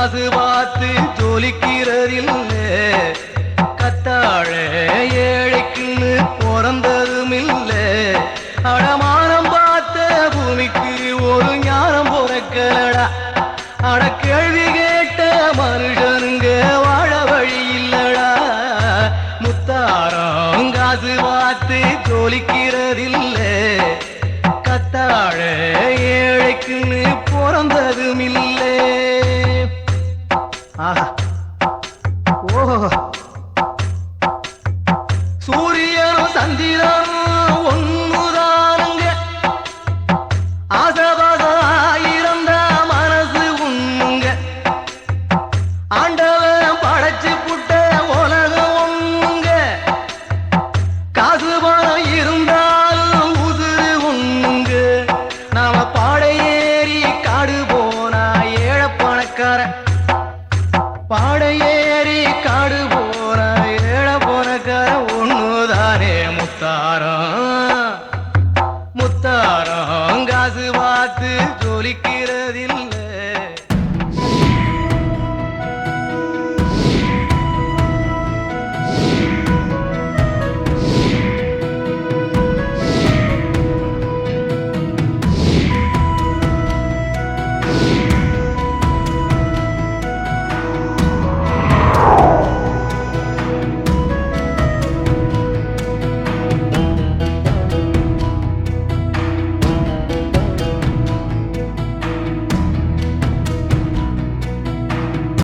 காசு பார்த்து ஜொலிக்கிறதில்லை கத்தாழ ஏழைக்குன்னு பிறந்ததும் இல்லை அடமானம் பார்த்த பூமிக்கு ஒரு ஞானம் பிறக்கலடா அட கேள்வி கேட்ட மனுஷனுங்க வாழ வழி இல்லடா முத்தாரம் காசு பார்த்து ஜொலிக்கிறதில்லை கத்தாழ ஏழைக்குன்னு பிறந்ததும் இல்லை ஆஹா ஓஹோ சூரியனும் சந்திரனும் ஒன்னுதானுங்க ஆசபாசாயிரந்த மனசு உண்ணுங்க ஆண்டவன் படைச்சு புட்ட உலகம் ஒண்ணுங்க காசு பணம் இருந்தாலும் உசுறு ஒண்ணுங்க நாம பாடை ஏறி காடு போனா ஏழை பணக்காரன் பாடை ஏறி காடு போற ஏழ போனக்கார ஒண்ணுதானே முத்தாரா